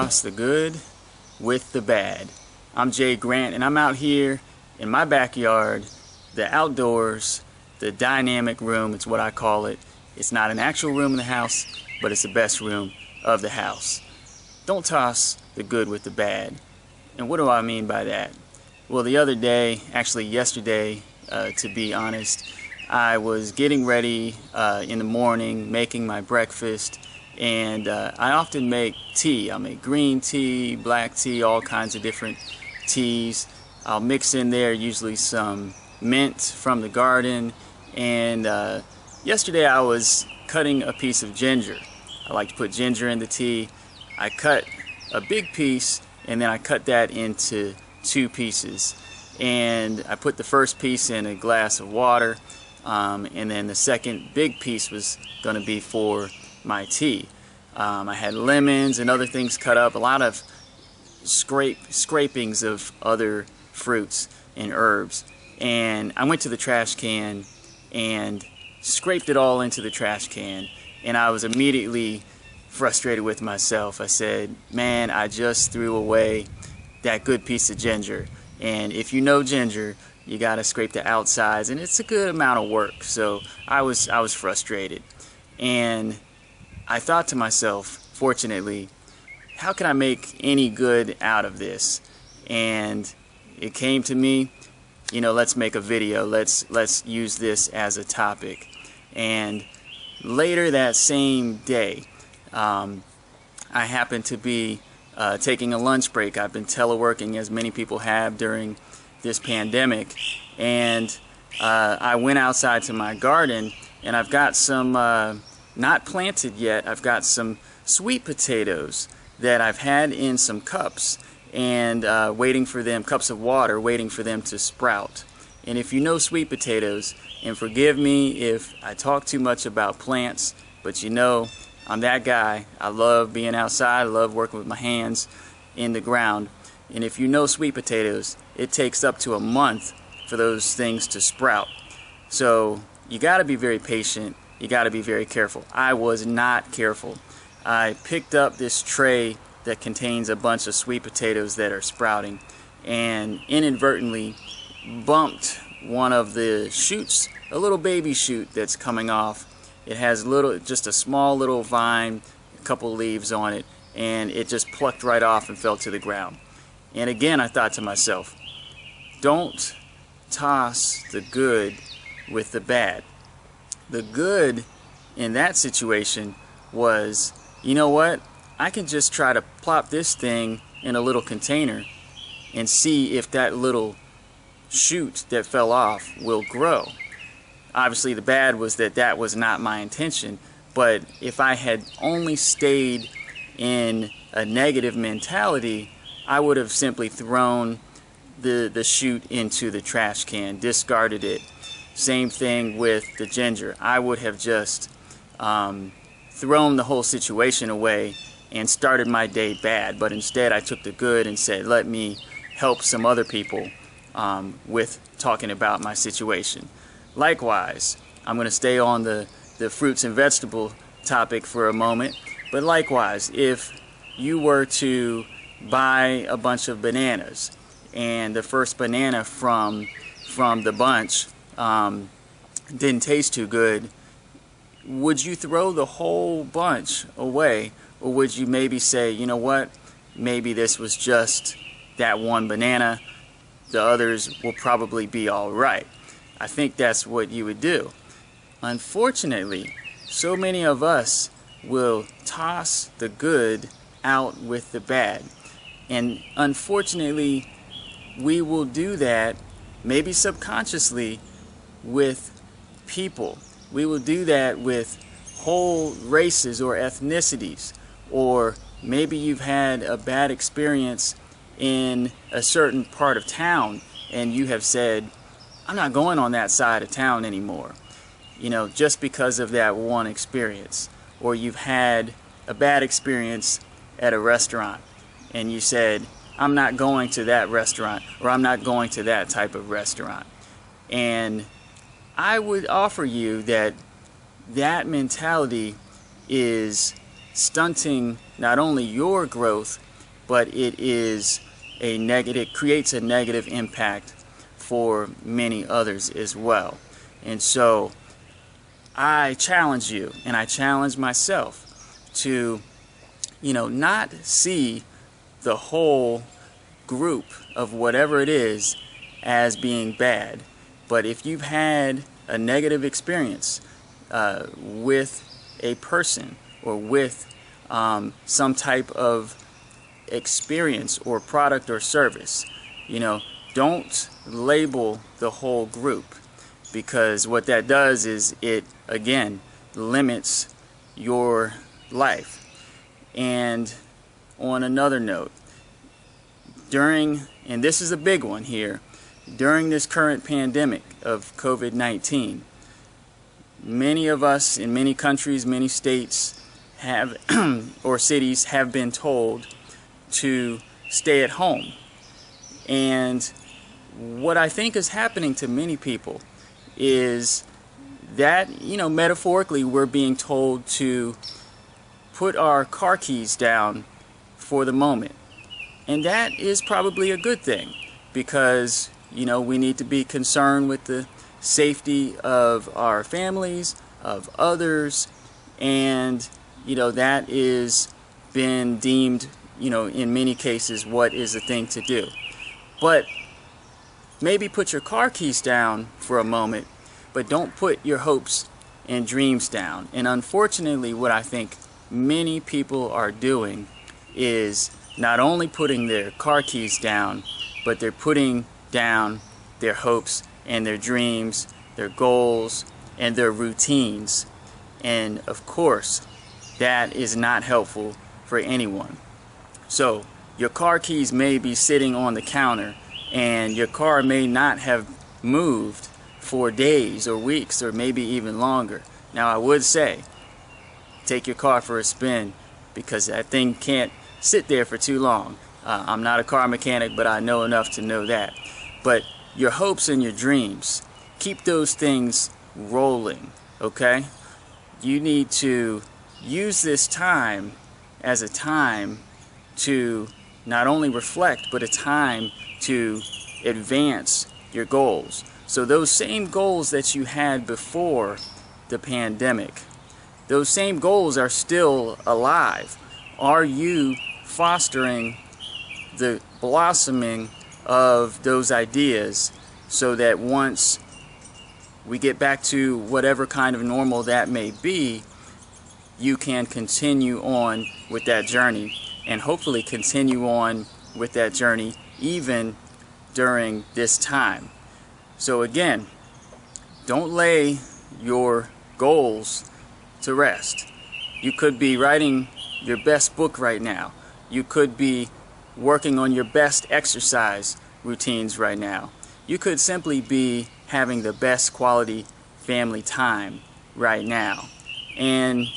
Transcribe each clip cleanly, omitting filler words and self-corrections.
toss the good with the bad. I'm Jay Grant, and I'm out here in my backyard, the outdoors, the dynamic room. It's what I call it. It's not an actual room in the house, but it's the best room of the house. Don't toss the good with the bad. And what do I mean by that? Well, the other day, actually yesterday, to be honest, I was getting ready in the morning, making my breakfast, and I often make tea. I'll make green tea, black tea, all kinds of different teas. I'll mix in there usually some mint from the garden, and yesterday I was cutting a piece of ginger. I like to put ginger in the tea. I cut a big piece, and then I cut that into two pieces, and I put the first piece in a glass of water, and then the second big piece was going to be for my tea. I had lemons and other things cut up, a lot of scrapings of other fruits and herbs, and I went to the trash can and scraped it all into the trash can, and I was immediately frustrated with myself. I said, man, I just threw away that good piece of ginger. And if you know ginger, you gotta scrape the outsides, and it's a good amount of work. So I was frustrated, and I thought to myself, fortunately, how can I make any good out of this? And it came to me, let's make a video. Let's use this as a topic. And later that same day, I happened to be taking a lunch break. I've been teleworking, as many people have during this pandemic, and I went outside to my garden, and I've got some not planted yet. I've got some sweet potatoes that I've had in some cups, and waiting for them, cups of water, waiting for them to sprout. And if you know sweet potatoes, and forgive me if I talk too much about plants, but I'm that guy. I love being outside. I love working with my hands in the ground. And if you know sweet potatoes, it takes up to a month for those things to sprout. So you got to be very patient. You got to be very careful. I was not careful. I picked up this tray that contains a bunch of sweet potatoes that are sprouting, and inadvertently bumped one of the shoots, a little baby shoot that's coming off. It has just a small little vine, a couple leaves on it, and it just plucked right off and fell to the ground. And again, I thought to myself, don't toss the good with the bad. The good in that situation was, you know what? I can just try to plop this thing in a little container and see if that little shoot that fell off will grow. Obviously, the bad was that was not my intention, but if I had only stayed in a negative mentality, I would have simply thrown the shoot into the trash can, discarded it. Same thing with the ginger. I would have just thrown the whole situation away and started my day bad, but instead I took the good and said, let me help some other people with talking about my situation. Likewise, I'm going to stay on the fruits and vegetable topic for a moment, but likewise, if you were to buy a bunch of bananas, and the first banana from the bunch didn't taste too good, would you throw the whole bunch away, or would you maybe say, you know what, maybe this was just that one banana, the others will probably be all right? I think that's what you would do. Unfortunately, so many of us will toss the good out with the bad. And unfortunately, we will do that maybe subconsciously with people. We will do that with whole races or ethnicities. Or maybe you've had a bad experience in a certain part of town and you have said, I'm not going on that side of town anymore, just because of that one experience. Or you've had a bad experience at a restaurant and you said, I'm not going to that restaurant, or I'm not going to that type of restaurant. And I would offer you that mentality is stunting not only your growth, but creates a negative impact for many others as well. And so I challenge you, and I challenge myself to, not see the whole group of whatever it is as being bad. But if you've had a negative experience with a person or with some type of experience or product or service, don't label the whole group, because what that does is it, again, limits your life. And on another note, and this is a big one here, during this current pandemic of COVID-19, many of us in many countries, many states have or cities have been told to stay at home. And what I think is happening to many people is that, metaphorically, we're being told to put our car keys down for the moment. And that is probably a good thing, because, we need to be concerned with the safety of our families, of others, and, that is been deemed, in many cases, what is the thing to do. But maybe put your car keys down for a moment, but don't put your hopes and dreams down. And unfortunately, what I think many people are doing is not only putting their car keys down, but they're putting down their hopes and their dreams, their goals, and their routines. And of course, that is not helpful for anyone. So your car keys may be sitting on the counter, and your car may not have moved for days or weeks or maybe even longer. Now, I would say, take your car for a spin, because that thing can't sit there for too long. I'm not a car mechanic, but I know enough to know that. But your hopes and your dreams, keep those things rolling, okay? You need to use this time as a time to not only reflect, but a time to advance your goals. So those same goals that you had before the pandemic, those same goals are still alive. Are you fostering the blossoming of those ideas so that once we get back to whatever kind of normal that may be, you can continue on with that journey, and hopefully continue on with that journey even during this time. So again, don't lay your goals to rest. You could be writing your best book right now. You could be working on your best exercise routines right now. You could simply be having the best quality family time right now. And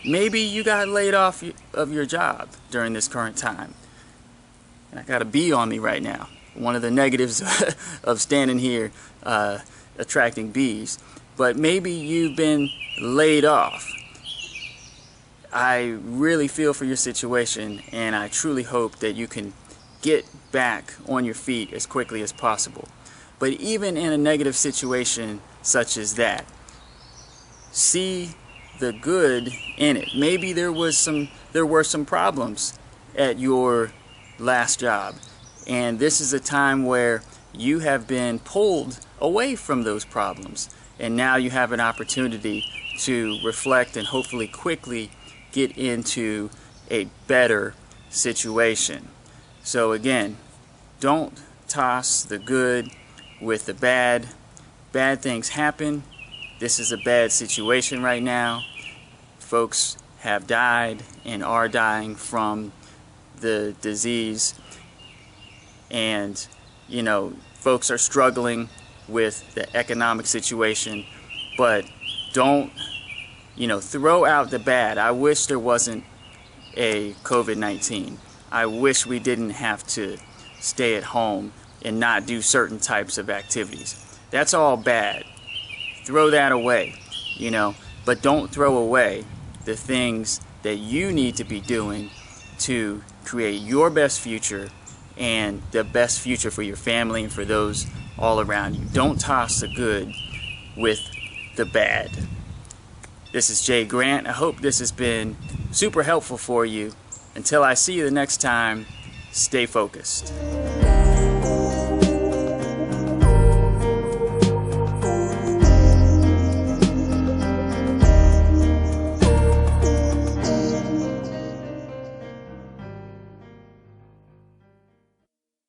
maybe you got laid off of your job during this current time. And I got a bee on me right now. One of the negatives of standing here attracting bees. But maybe you've been laid off. I really feel for your situation, and I truly hope that you can get back on your feet as quickly as possible. But even in a negative situation such as that, see the good in it. Maybe there were some problems at your last job, and this is a time where you have been pulled away from those problems, and now you have an opportunity to reflect and hopefully quickly get into a better situation. So again, don't toss the good with the bad. Bad things happen. This is a bad situation right now. Folks have died and are dying from the disease, and folks are struggling with the economic situation, but don't throw out the bad. I wish there wasn't a COVID-19. I wish we didn't have to stay at home and not do certain types of activities. That's all bad. Throw that away, but don't throw away the things that you need to be doing to create your best future and the best future for your family and for those all around you. Don't toss the good with the bad. This is Jay Grant. I hope this has been super helpful for you. Until I see you the next time, stay focused.